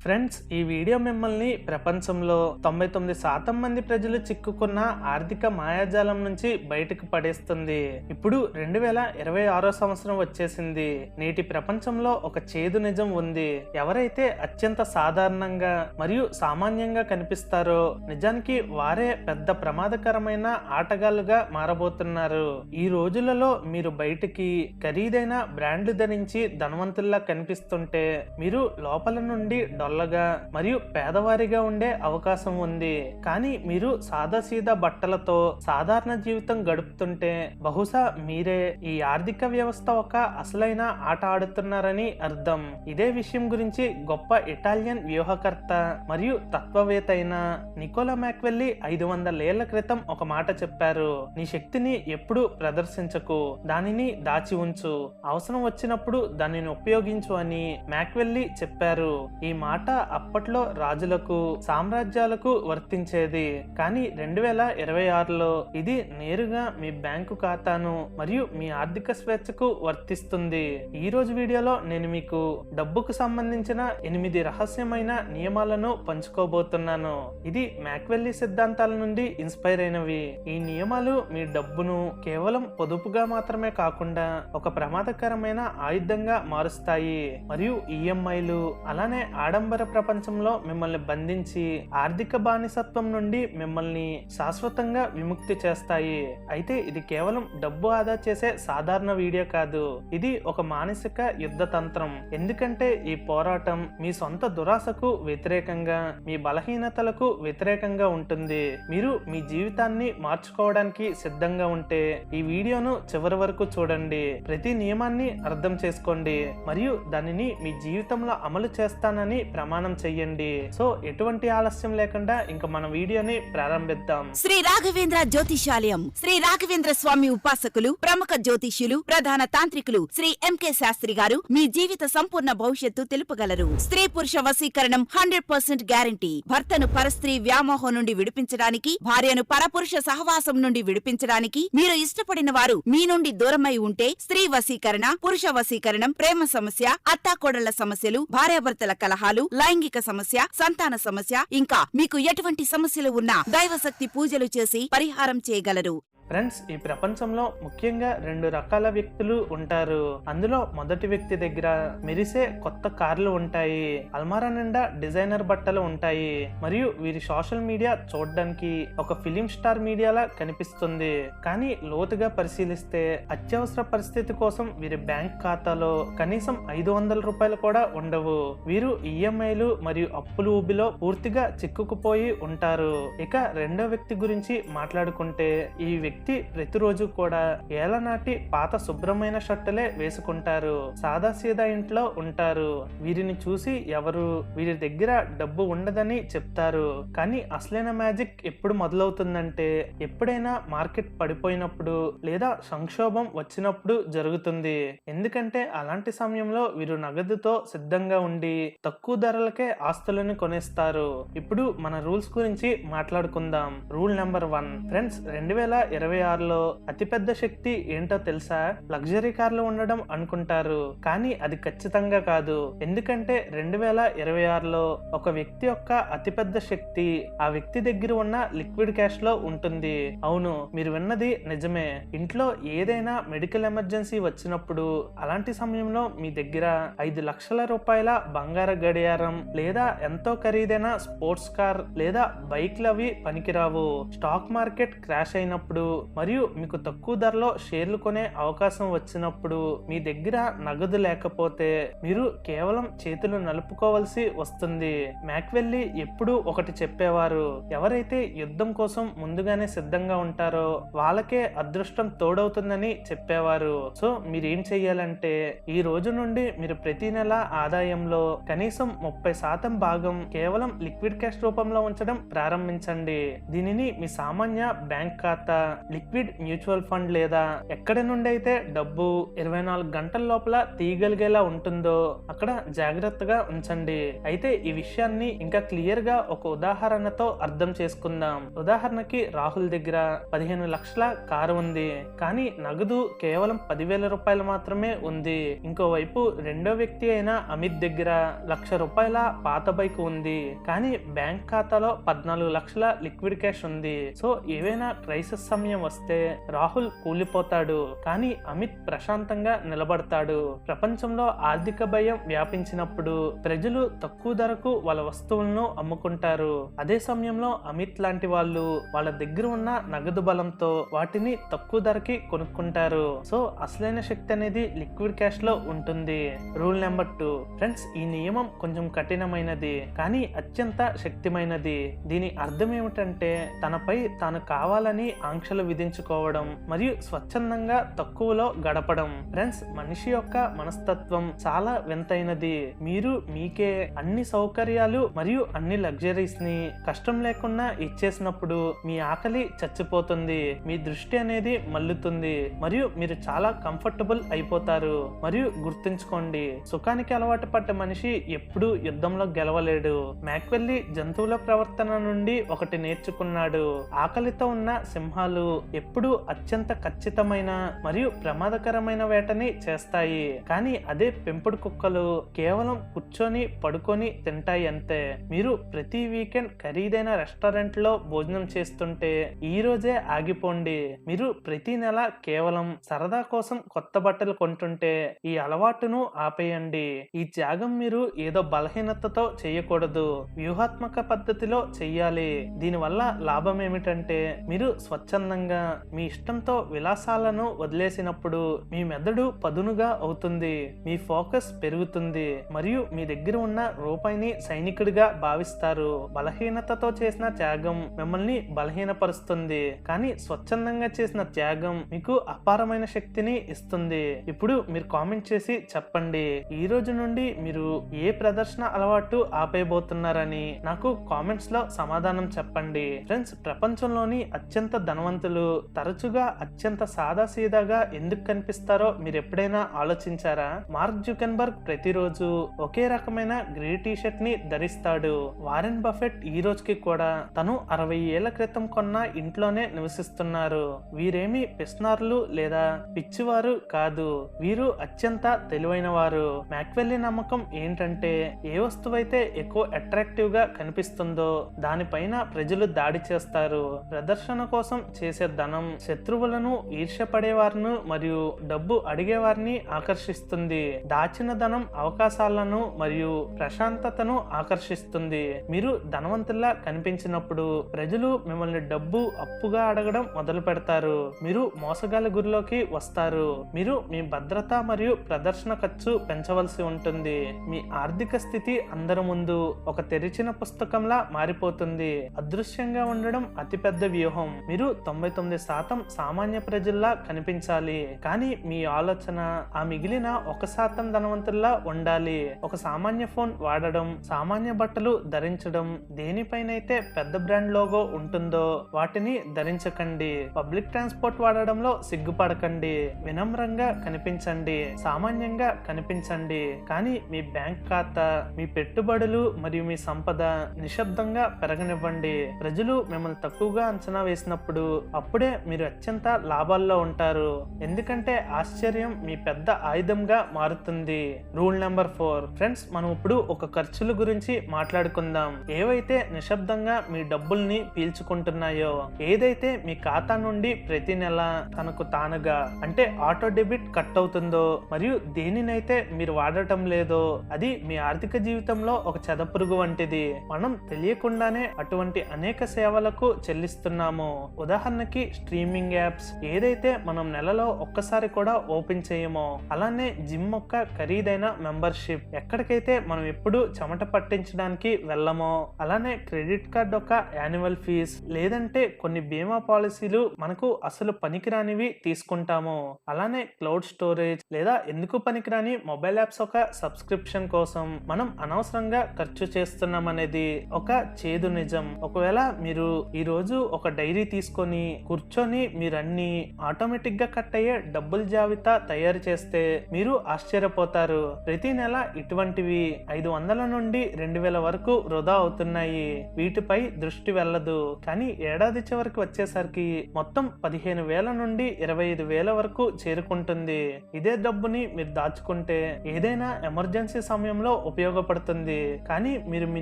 Friends, ఈ video మిమ్మల్ని ప్రపంచంలో 99% మంది ప్రజలు చిక్కుకున్న ఆర్థిక మాయాజాలం నుంచి బయటకు పడేస్తుంది. ఇప్పుడు 2026 సంవత్సరం వచ్చేసింది. నేటి ప్రపంచంలో ఒక చేదు నిజం ఉంది. ఎవరైతే అత్యంత సాధారణంగా మరియు సామాన్యంగా కనిపిస్తారో నిజానికి వారే పెద్ద ప్రమాదకరమైన ఆటగాళ్లుగా మారబోతున్నారు. ఈ రోజులలో మీరు బయటికి ఖరీదైన బ్రాండ్లు ధరించి ధనవంతుల్లా కనిపిస్తుంటే మీరు లోపల నుండి డొల్లగా మరియు పేదవారిగా ఉండే అవకాశం ఉంది. కానీ మీరు సాదాసీదా బట్టలతో సాధారణ జీవితం గడుపుతుంటే బహుశా మీరే ఈ ఆర్థిక వ్యవస్థ ఒక అసలైన ఆట ఆడుతున్నారని అర్థం. ఇదే విషయం గురించి గొప్ప ఇటాలియన్ వ్యూహకర్త మరియు తత్వవేత్త అయిన నికోలా మ్యాక్వెల్లీ 500 ఏళ్ల క్రితం ఒక మాట చెప్పారు. నీ శక్తిని ఎప్పుడూ ప్రదర్శించకు, దానిని దాచి ఉంచు, అవసరం వచ్చినప్పుడు దానిని ఉపయోగించు అని మ్యాక్వెల్లీ చెప్పారు. ఈ మాట అప్పట్లో రాజులకు సామ్రాజ్యాలకు వర్తించేది. కానీ 2026లో ఇది నేరుగా మీ బ్యాంకు ఖాతాను మరియు మీ ఆర్థిక స్వేచ్ఛకు వర్తిస్తుంది. ఈ రోజు వీడియోలో నేను మీకు డబ్బుకు సంబంధించిన 8 రహస్యమైన నియమాలను పంచుకోబోతున్నాను. ఇది మ్యాక్వెల్లీ సిద్ధాంతాల నుండి ఇన్స్పైర్ అయినవి. ఈ నియమాలు మీ డబ్బును కేవలం పొదుపుగా మాత్రమే కాకుండా ఒక ప్రమాదకరమైన ఆయుధంగా మారుస్తాయి మరియు ఈఎంఐలు అలానే ఆడంబర ప్రపంచంలో మిమ్మల్ని బంధించి ఆర్థిక బానిసత్వం నుండి మిమ్మల్ని శాశ్వతంగా విముక్తి చేస్తాయి. అయితే ఇది కేవలం డబ్బు ఆదా చేసే సాధారణ వీడియో కాదు. ఇది ఒక మానసిక యుద్ధ తంత్రం. ఎందుకంటే ఈ పోరాటం మీ సొంత దురాశకు వ్యతిరేకంగా, మీ బలహీనతలకు వ్యతిరేకంగా ఉంటుంది. మీరు మీ జీవితాన్ని మార్చుకోవడానికి సిద్ధంగా ఉంటే ఈ వీడియోను చివరి వరకు చూడండి. ప్రతి నియమాన్ని అర్థం చేసుకోండి మరియు దానిని మీ జీవితంలో అమలు చేస్తానని ప్రమాణం చెయ్యండి. సో ఎటువంటి ఆలస్యం లేకుండా ఇంకా మన వీడియోని ప్రారంభిద్దాం. శ్రీ రాఘవేంద్ర జ్యోతిషాలయం, శ్రీ రాఘవేంద్ర స్వామి ఉపాసకులు, ప్రముఖ జ్యోతిష్యులు, ప్రధాన తాంత్రికులు శ్రీ ఎంకే శాస్త్రి గారు మీ జీవిత సంపూర్ణ భవిష్యత్తు తెలుపగలరు. స్త్రీ పురుష వశీకరణం 100% గ్యారంటీ. భర్తను పరస్త్రీ వ్యామోహం నుండి విడిపించడానికి, భార్యను పరపురుష సహవాసం నుండి విడిపించడానికి, మీరు ఇష్టపడిన వారు మీ నుండి దూరమై ఉంటే స్త్రీ వశీకరణ, పురుష వశీకరణం, ప్రేమ సమస్య, అత్తాకోడళ్ల సమస్యలు, భార్యాభర్తల కలహాలు, లైంగిక సమస్య, సంతాన సమస్య, ఇంకా మీకు ఎటువంటి సమస్యలు ఉన్నా దైవశక్తి పూజలు చేసి పరిహారం చేయగలరు. ఫ్రెండ్స్, ఈ ప్రపంచంలో ముఖ్యంగా 2 రకాల వ్యక్తులు ఉంటారు. అందులో మొదటి వ్యక్తి దగ్గర మెరిసే కొత్త కార్లు ఉంటాయి, అల్మారా నిండా డిజైనర్ బట్టలు ఉంటాయి మరియు వీరి సోషల్ మీడియా చూడడానికి ఒక ఫిలిం స్టార్ మీడియాలా కనిపిస్తుంది. కానీ లోతుగా పరిశీలిస్తే అత్యవసర పరిస్థితి కోసం వీరి బ్యాంక్ ఖాతాలో కనీసం 500 రూపాయలు కూడా ఉండవు. వీరు ఈఎంఐలు మరియు అప్పులు ఊబిలో పూర్తిగా చిక్కుకుపోయి ఉంటారు. ఇక రెండో వ్యక్తి గురించి మాట్లాడుకుంటే ఈ వ్యక్తి ప్రతిరోజు కూడా ఏళ్లనాటి పాత శుభ్రమైన షర్టులే వేసుకుంటారు, సాదాసీదా ఇంట్లో ఉంటారు. వీరిని చూసి ఎవరు వీరి దగ్గర డబ్బు ఉండదని చెప్తారు. కానీ అసలైన మ్యాజిక్ ఎప్పుడు మొదలవుతుందంటే ఎప్పుడైనా మార్కెట్ పడిపోయినప్పుడు లేదా సంక్షోభం వచ్చినప్పుడు జరుగుతుంది. ఎందుకంటే అలాంటి సమయంలో వీరు నగదుతో సిద్ధంగా ఉండి తక్కువ ధరలకే ఆస్తులను కొనేస్తారు. ఇప్పుడు మన రూల్స్ గురించి మాట్లాడుకుందాం. Rule number 1. ఫ్రెండ్స్, 2026లో అతిపెద్ద శక్తి ఏంటో తెలుసా? లగ్జరీ కార్లు ఉండడం అనుకుంటారు, కానీ అది ఖచ్చితంగా కాదు. ఎందుకంటే 2026లో ఒక వ్యక్తి యొక్క అతిపెద్ద శక్తి ఆ వ్యక్తి దగ్గర ఉన్న లిక్విడ్ క్యాష్ లో ఉంటుంది. అవును, మీరు విన్నది నిజమే. ఇంట్లో ఏదైనా మెడికల్ ఎమర్జెన్సీ వచ్చినప్పుడు అలాంటి సమయంలో మీ దగ్గర 5 లక్షల రూపాయల బంగారు గడియారం లేదా ఎంతో ఖరీదైన స్పోర్ట్స్ కార్ లేదా బైక్లవి పనికిరావు. స్టాక్ మార్కెట్ క్రాష్ అయినప్పుడు మరియు మీకు తక్కువ ధరలో షేర్లు కొనే అవకాశం వచ్చినప్పుడు మీ దగ్గర నగదు లేకపోతే మీరు కేవలం చేతులు నలుపుకోవాల్సి వస్తుంది. మ్యాక్వెల్లీ ఎప్పుడూ ఒకటి చెప్పేవారు, ఎవరైతే యుద్ధం కోసం ముందుగానే సిద్ధంగా ఉంటారో వాళ్ళకే అదృష్టం తోడవుతుందని చెప్పేవారు. సో మీరేం చెయ్యాలంటే ఈ రోజు నుండి మీరు ప్రతి నెల ఆదాయంలో కనీసం 30% భాగం కేవలం లిక్విడ్ క్యాష్ రూపంలో ఉంచడం ప్రారంభించండి. దీనిని మీ సామాన్య బ్యాంక్ ఖాతా లిక్విడ్ మ్యూచువల్ ఫండ్ లేదా ఎక్కడి నుండి అయితే డబ్బు 24 గంటల లోపల తీయగలిగేలా ఉంటుందో అక్కడ జాగ్రత్తగా ఉంచండి. అయితే ఈ విషయాన్ని ఇంకా క్లియర్ గా ఒక ఉదాహరణతో అర్థం చేసుకుందాం. ఉదాహరణకి రాహుల్ దగ్గర 15 లక్షల కారు ఉంది, కానీ నగదు కేవలం 10,000 రూపాయలు మాత్రమే ఉంది. ఇంకోవైపు రెండో వ్యక్తి అయిన అమిత్ దగ్గర 1,00,000 రూపాయల పాత బైక్ ఉంది, కానీ బ్యాంక్ ఖాతాలో 14 లక్షల లిక్విడ్ క్యాష్ ఉంది. సో ఏవైనా క్రైసిస్ సమయం వస్తే రాహుల్ కూలిపోతాడు, కానీ అమిత్ ప్రశాంతంగా నిలబడతాడు. ప్రపంచంలో ఆర్థిక భయం వ్యాపించినప్పుడు ప్రజలు తక్కువ ధరకు వాళ్ళ వస్తువులను అమ్ముకుంటారు. అదే సమయంలో అమిత్ లాంటి వాళ్ళు వాళ్ళ దగ్గర ఉన్న నగదు బలంతో వాటిని తక్కువ ధరకి కొనుక్కుంటారు. సో అసలైన శక్తి అనేది లిక్విడ్ క్యాష్ లో ఉంటుంది. రూల్ నెంబర్ 2 ఫ్రెండ్స్, ఈ నియమం కొంచెం కఠినమైనది కానీ అత్యంత శక్తిమైనది. దీని అర్థం ఏమిటంటే తనపై తాను కావాలని ఆంక్షలు విధించుకోవడం మరియు స్వచ్ఛందంగా తక్కువలో గడపడం. ఫ్రెండ్స్, మనిషి యొక్క మనస్తత్వం చాలా వింతైనది. మీరు మీకే అన్ని సౌకర్యాలు మరియు అన్ని లగ్జరీస్ ని కష్టం లేకుండా ఇచ్చేసినప్పుడు మీ ఆకలి చచ్చిపోతుంది, మీ దృష్టి అనేది మల్లుతుంది మరియు మీరు చాలా కంఫర్టబుల్ అయిపోతారు. మరియు గుర్తుంచుకోండి, సుఖానికి అలవాటు పడ్డ మనిషి ఎప్పుడూ యుద్ధంలో గెలవలేడు. మ్యాక్వెల్లీ జంతువుల ప్రవర్తన నుండి ఒకటి నేర్చుకున్నాడు. ఆకలితో ఉన్న సింహాలు ఎప్పుడూ అత్యంత ఖచ్చితమైన మరియు ప్రమాదకరమైన వేటని చేస్తాయి, కానీ అదే పెంపుడు కుక్కలు కేవలం కూర్చొని పడుకొని తింటాయి అంతే. మీరు ప్రతి వీకెండ్ ఖరీదైన రెస్టారెంట్ లో భోజనం చేస్తుంటే ఈ రోజే ఆగిపోండి. మీరు ప్రతి నెల కేవలం సరదా కోసం కొత్త బట్టలు కొంటుంటే ఈ అలవాటును ఆపేయండి. ఈ త్యాగం మీరు ఏదో బలహీనతతో చేయకూడదు, వ్యూహాత్మక పద్ధతిలో చెయ్యాలి. దీనివల్ల లాభం ఏమిటంటే మీరు స్వచ్ఛందంగా మీ ఇష్టంతో విలాసాలను వదిలేసినప్పుడు మీ మెదడు పదునుగా అవుతుంది, మీ ఫోకస్ పెరుగుతుంది మరియు మీ దగ్గర ఉన్న రూపాయిని సైనికుడిగా భావిస్తారు. బలహీనతతో చేసిన త్యాగం మిమ్మల్ని బలహీనపరుస్తుంది, కానీ స్వచ్ఛందంగా చేసిన త్యాగం మీకు అపారమైన శక్తిని ఇస్తుంది. ఇప్పుడు మీరు కామెంట్ చేసి చెప్పండి, ఈ రోజు నుండి మీరు ఏ ప్రదర్శన అలవాటు ఆపేయబోతున్నారని నాకు కామెంట్స్ లో సమాధానం చెప్పండి. ఫ్రెండ్స్, ప్రపంచంలోని అత్యంత ధనవంతులు తరచుగా అత్యంత సాదాసీదాగా ఎందుకు కనిపిస్తారో మీరు ఎప్పుడైనా ఆలోచించారా? మార్క్ జుకర్బర్గ్ ప్రతిరోజు ఒకే రకమైన గ్రే టీ షర్ట్ ని ధరిస్తాడు. వారెన్ బఫెట్ ఈ రోజుకి కూడా తను 60 ఏళ్ల క్రితం కొన్న ఇంట్లోనే నివసిస్తున్నారు. వీరేమి పిస్నార్లు లేదా పిచ్చివారు కాదు, వీరు అత్యంత తెలివైన వారు. మ్యాక్వెల్లీ నమ్మకం ఏంటంటే ఏ వస్తువైతే ఎక్కువ అట్రాక్టివ్ గా కనిపిస్తుందో దానిపైన ప్రజలు దాడి చేస్తారు. ప్రదర్శన కోసం చేసే ధనం శత్రువులను, ఈర్ష్యపడేవారిని మరియు డబ్బు అడిగేవారిని ఆకర్షిస్తుంది. దాచిన ధనం అవకాశాలను మరియు ప్రశాంతతను ఆకర్షిస్తుంది. మీరు ధనవంతుల్లా కనిపించినప్పుడు ప్రజలు మిమ్మల్ని డబ్బు అప్పుగా అడగడం మొదలు పెడతారు. మీరు మోసగాళ్ళ గురిలోకి వస్తారు. మీరు మీ భద్రత మరియు ప్రదర్శన ఖర్చు పెంచవలసి ఉంటుంది. మీ ఆర్థిక స్థితి అందరి ముందు ఒక తెరిచిన పుస్తకంలా మారిపోతుంది. అదృశ్యంగా ఉండడం అతిపెద్ద వ్యూహం. మీరు 99% సామాన్య ప్రజల్లా కనిపించాలి, కానీ మీ ఆలోచన ఆ మిగిలిన 1% ధనవంతుల్లా ఉండాలి. ఒక సామాన్య ఫోన్ వాడడం, సామాన్య బట్టలు ధరించడం, దేనిపైనైతే పెద్ద బ్రాండ్ లోగో ఉంటుందో వాటిని ధరించకండి. Public transport వాడడంలో సిగ్గుపడకండి. వినమ్రంగా కనిపించండి, సామాన్యంగా కనిపించండి, కానీ మీ బ్యాంక్ ఖాతా, మీ పెట్టుబడులు మరియు మీ సంపద నిశ్శబ్దంగా పెరగనివ్వండి. ప్రజలు మిమ్మల్ని తక్కువగా అంచనా వేసినప్పుడు అప్పుడే మీరు అత్యంత లాభాల్లో ఉంటారు, ఎందుకంటే ఆశ్చర్యం మీ పెద్ద ఆయుధంగా మారుతుంది. రూల్ నెంబర్ 4 ఫ్రెండ్స్, మనం ఇప్పుడు ఒక ఖర్చుల గురించి మాట్లాడుకుందాం. ఏవైతే నిశ్శబ్దంగా మీ డబ్బుల్ని పీల్చుకుంటున్నాయో, ఏదైతే మీ ఖాతా నుండి ప్రతి నెల తనకు తానుగా అంటే ఆటో డెబిట్ కట్ అవుతుందో మరియు దేనినైతే మీరు వాడటం లేదో అది మీ ఆర్థిక జీవితంలో ఒక చెదపురుగు వంటిది. మనం తెలియకుండానే అటువంటి అనేక సేవలకు చెల్లిస్తున్నాము. ఉదాహరణకి స్ట్రీమింగ్ యాప్స్ ఏదైతే మనం నెలలో ఒక్కసారి కూడా ఓపెన్ చేయమో, అలానే జిమ్ యొక్క ఖరీదైన మెంబర్షిప్ ఎక్కడికైతే మనం ఎప్పుడు చెమట పట్టించడానికి వెళ్ళమో, అలానే క్రెడిట్ కార్డ్ యొక్క యాన్యువల్ ఫీజ్, లేదంటే కొన్ని బీమా పాలసీలు మనకు అసలు పనికిరానివి తీసుకుంటాము. అలానే క్లౌడ్ స్టోరేజ్ లేదా ఎందుకు పనికిరాని మొబైల్ యాప్స్ ఒక సబ్స్క్రిప్షన్ కోసం మనం అనవసరంగా ఖర్చు చేస్తున్నాం అనేది ఒక చేదు నిజం. ఒకవేళ మీరు ఈ రోజు ఒక డైరీ తీసుకొని కూర్చొని మీరన్నీ ఆటోమేటిక్ గా కట్ అయ్యే డబ్బుల జాబితా తయారు చేస్తే మీరు ఆశ్చర్యపోతారు. ప్రతి నెల ఇటువంటివి 500 నుండి 2000 వరకు వృధా అవుతున్నాయి. వీటిపై దృష్టి వెళ్ళదు. కానీ ఏడాది చివరికి వచ్చేసరికి మొత్తం 15,000 నుండి 25,000 వరకు చేరుకుంటుంది. ఇదే డబ్బుని మీరు దాచుకుంటే ఏదైనా ఎమర్జెన్సీ సమయంలో ఉపయోగపడుతుంది. కానీ మీరు మీ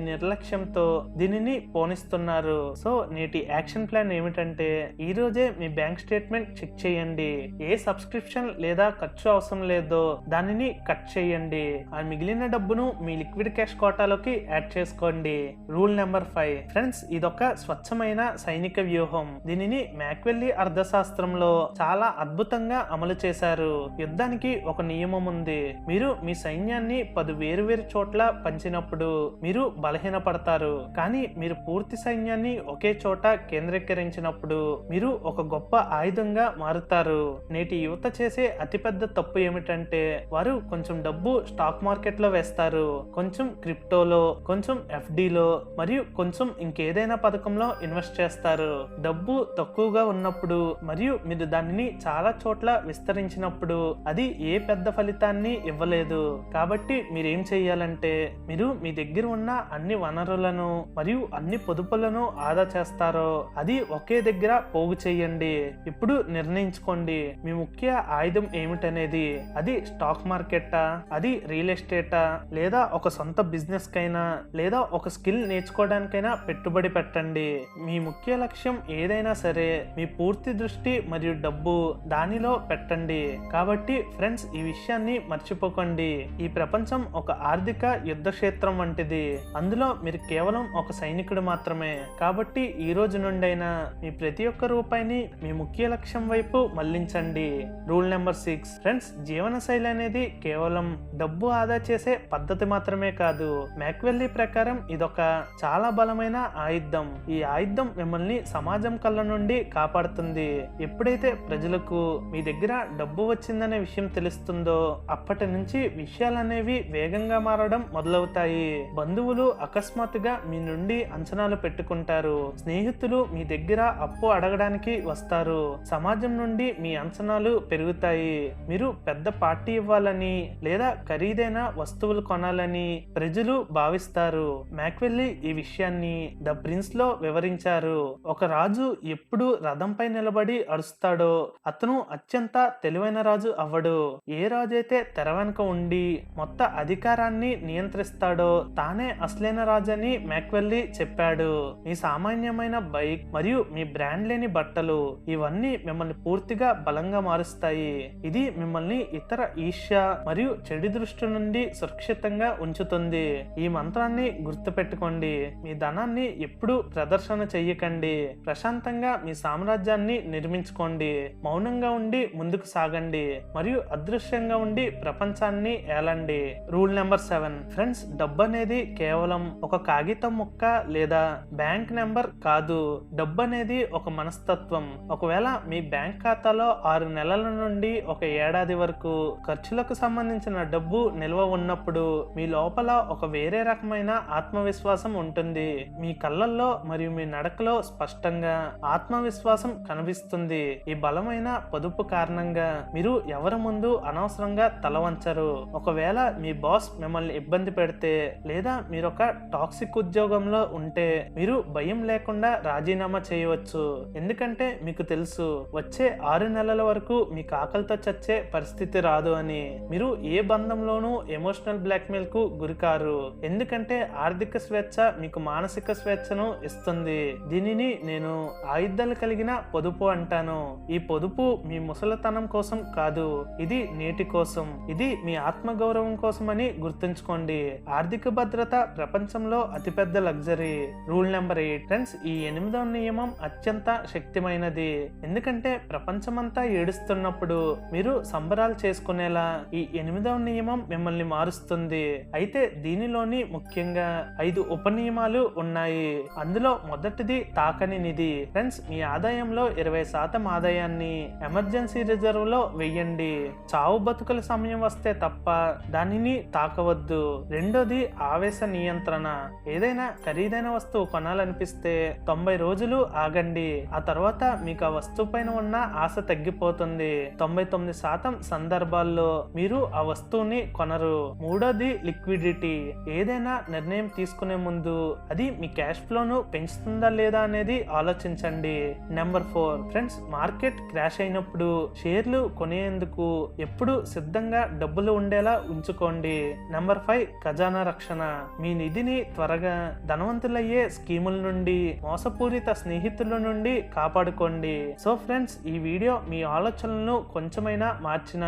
నిర్లక్ష్యంతో దీనిని పోనిస్తున్నారు. సో నేటి యాక్షన్ ప్లాన్ ఏమిటంటే, ఈ రోజే మీ బ్యాంక్ స్టేట్మెంట్ చెక్ చేయండి. ఏ సబ్స్క్రిప్షన్ లేదా ఖర్చు అవసరం లేదో దానిని కట్ చేయండి. ఆ మిగిలిన డబ్బును మీ లిక్విడ్ క్యాష్ కోటాలోకి యాడ్ చేసుకోండి. రూల్ నెంబర్ 5 ఫ్రెండ్స్, ఇదొక స్వచ్ఛమైన సైనిక వ్యూహం. దీనిని మ్యాక్వెల్లీ అర్థశాస్త్రంలో చాలా అద్భుతంగా అమలు చేశారు. యుద్ధానికి ఒక నియమం ఉంది. మీరు మీ సైన్యాన్ని 10 వేరువేరు చోట్ల పంచినప్పుడు మీరు బలహీనపడతారు. కానీ మీరు పూర్తి సైన్యాన్ని ఒకే చోట కేంద్రీకరించినప్పుడు మీరు ఒక గొప్ప ఆయుధంగా మారుతారు. నేటి యువత చేసే అతిపెద్ద తప్పు ఏమిటంటే, వారు కొంచెం డబ్బు స్టాక్ మార్కెట్ లో వేస్తారు, కొంచెం క్రిప్టోలో, కొంచెం ఎఫ్డిలో, మరియు కొంచెం ఇంకేదైనా పథకంలో ఇన్వెస్ట్ చేస్తారు. డబ్బు తక్కువగా ఉన్నప్పుడు మరియు మీరు దానిని చాలా చోట్ల విస్తరించినప్పుడు అది ఏ పెద్ద ఫలితాన్ని ఇవ్వలేదు. కాబట్టి మీరేం చెయ్యాలంటే, మీరు మీ దగ్గర ఉన్న అన్ని వనరులను మరియు అన్ని పొదుపులను ఆదా చేస్తారో అది ఒకే దగ్గర పోగు చేయండి. ఇప్పుడు నిర్ణయించుకోండి, మీ ముఖ్య ఆయుధం ఏమిటనేది. అది స్టాక్ మార్కెటా, అది రియల్ ఎస్టేటా, లేదా ఒక సొంత బిజినెస్ కైనా, లేదా ఒక స్కిల్ నేర్చుకోవడానికైనా పెట్టుబడి పెట్టండి. మీ ముఖ్య లక్ష్యం ఏదైనా సరే మీ పూర్తి దృష్టి మరియు డబ్బు దానిలో పెట్టండి. కాబట్టి ఫ్రెండ్స్, ఈ విషయాన్ని మర్చిపోకండి. ఈ ప్రపంచం ఒక ఆర్థిక యుద్ధ క్షేత్రం వంటిది. అందులో మీరు కేవలం ఒక సైనికుడు మాత్రమే. కాబట్టి ఈ రోజు నుండైనా మీ ప్రతి ఒక్క రూపాయిని మీ ముఖ్య లక్ష్యం వైపు మళ్లించండి. రూల్ నెంబర్ 6 ఫ్రెండ్స్, జీవన శైలి అనేది కేవలం డబ్బు ఆదా చేసే పద్ధతి మాత్రమే కాదు. మ్యాక్వెల్లీ ప్రకారం ఇదొక చాలా బలమైన ఆయుధం. ఈ ఆయుధం మిమ్మల్ని సమాజం కళ్ళ నుండి కాపాడుతుంది. ఎప్పుడైతే ప్రజలకు మీ దగ్గర డబ్బు వచ్చిందనే విషయం తెలుస్తుందో అప్పటి నుంచి విషయాలనేవి వేగంగా మారడం మొదలవుతాయి. బంధువులు అకస్మాత్తుగా మీ నుండి అంచనాలు పెట్టుకుంటారు. స్నేహితులు మీ దగ్గర అప్పు అడగడానికి వస్తారు. సమాజం నుండి మీ అంచనాలు పెరుగుతాయి. మీరు పెద్ద పార్టీ ఇవ్వాలని లేదా ఖరీదైన వస్తువులు కొనాలని ప్రజలు భావిస్తారు. మ్యాక్వెల్లీ ఈ విషయాన్ని ద ప్రిన్స్ లో వివరించారు. ఒక రాజు ఎప్పుడు రథంపై నిలబడి అరుస్తాడో అతను అత్యంత తెలివైన రాజు అవ్వడు. ఏ రాజు అయితే తెర వెనుక ఉండి మొత్త అధికారాన్ని నియంత్రిస్తాడో తానే అసలైన రాజని మ్యాక్వెల్లీ చెప్పాడు. మీ సామాన్యమైన బైక్ మరియు మీ బ్రాండ్ లేని బట్టలు ఇవన్నీ మిమ్మల్ని పూర్తిగా బలంగా మారుస్తాయి. ఇది మిమ్మల్ని ఇతర ఈర్ష్య మరియు చెడు దృష్టి నుండి సురక్షితంగా ఉంచుతుంది. ఈ మంత్రాన్ని గుర్తుపెట్టుకోండి. మీ ధనాన్ని ఎప్పుడు ప్రదర్శన చెయ్యకండి. ప్రశాంతంగా మీ సామ్రాజ్యాన్ని నిర్మించుకోండి. మౌనంగా ఉండి ముందుకు సాగండి మరియు అదృశ్యంగా ఉండి ప్రపంచాన్ని ఏలండి. రూల్ నెంబర్ 7 ఫ్రెండ్స్, డబ్బు అనేది కేవలం ఒక కాగితం ముక్క లేదా బ్యాంక్ నెంబర్ కాదు. డబ్బు అనేది ఒక మనస్తత్వం. ఒకవేళ మీ బ్యాంక్ ఖాతాలో 6 నెలల నుండి ఒక ఏడాది వరకు ఖర్చులకు సంబంధించిన డబ్బు నిల్వ ఉన్నప్పుడు మీ లోపల ఒక వేరే రకమైన ఆత్మవిశ్వాసం ఉంటుంది. మీ కళ్ళల్లో మరియు మీ నడకలో స్పష్టంగా ఆత్మవిశ్వాసం కనిపిస్తుంది. ఈ బలమైన పొదుపు కారణంగా మీరు ఎవరి ముందు అనవసరంగా తల వంచరు. ఒకవేళ మీ బాస్ మిమ్మల్ని ఇబ్బంది పెడితే లేదా మీరు ఒక టాక్సిక్ ఉద్యోగంలో ఉంటే మీరు భయం లేకుండా రాజీనామా చేయవచ్చు. ఎందుకంటే మీకు తెలుసు వచ్చే 6 నెలల వరకు మీకు ఆకలితో చచ్చే పరిస్థితి రాదు అని. మీరు ఏ బంధంలోనూ ఎమోషనల్ బ్లాక్మెయిల్ కు గురికారు. ఎందుకంటే ఆర్థిక స్వేచ్ఛ మీకు మానసిక స్వేచ్ఛను ఇస్తుంది. దీనిని నేను ఆయుధాలు కలిగిన పొదుపు అంటాను. ఈ పొదుపు మీ ముసలితనం కోసం కాదు, ఇది నేటి కోసం, ఇది మీ ఆత్మగౌరవం కోసం అని గుర్తుంచుకోండి. ఆర్థిక భద్రత ప్రపంచంలో అతిపెద్ద లగ్జరీ. రూల్ నెంబర్ 8 ఫ్రెండ్స్, ఈ 8వ నియమం అత్యంత శక్తిమైనది. ఎందుకంటే ప్రపంచమంతా ఏడుస్తున్నప్పుడు మీరు సంబరాలు చేసుకునేలా ఈ 8వ నియమం మిమ్మల్ని మారుస్తుంది. అయితే దీనిలోని ముఖ్యంగా 5 ఉప నియమాలు ఉన్నాయి. అందులో మొదటిది తాకని నిధి. ఫ్రెండ్స్, మీ ఆదాయంలో 20% ఆదాయాన్ని ఎమర్జెన్సీ రిజర్వ్ లో వెయ్యండి. చావు బతుకుల సమయం వస్తే తప్ప దానిని తాకవద్దు. రెండోది ఆవేశ నియంత్రణ. ఏదైనా ఖరీదైన వస్తువు కొనాలనిపిస్తే 90 రోజులు ఆగండి. ఆ తర్వాత మీకు ఆ వస్తువు పైన ఉన్న ఆశ తగ్గిపోతుంది. 99% సందర్భాల్లో మీరు ఆ వస్తువుని కొనరు. మూడోది లిక్విడిటీ. ఏదైనా నిర్ణయం తీసుకునే ముందు అది మీ క్యాష్ ఫ్లోను పెంచుతుందా లేదా అనేది ఆలోచించండి. నెంబర్ 4 ఫ్రెండ్స్, మార్కెట్ క్రాష్ అయినప్పుడు షేర్లు కొనేందుకు ఎప్పుడు సిద్ధంగా డబ్బులు ఉండేలా ఉంచుకోండి. నెంబర్ 5 ఖజానా రక్షణ. మీ నిధిని త్వరగా ధనవంతులయ్యే స్కీముల నుండి, మోసపూరిత స్నేహితుల నుండి కాపాడుకోండి. సో ఫ్రెండ్స్, ఈ వీడియో మీ ఆలోచనలను కొంచెమైనా మార్చిన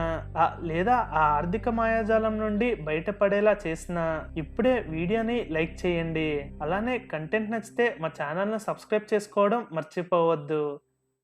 లేదా ఆ ఆర్థిక మాయాజాలం నుండి బయటపడేలా చేసిన ఇప్పుడే వీడియోని లైక్ చేయండి. అలానే కంటెంట్ నచ్చితే మా ఛానల్ను సబ్స్క్రైబ్ చేసుకోవడం మర్చిపోవద్దు.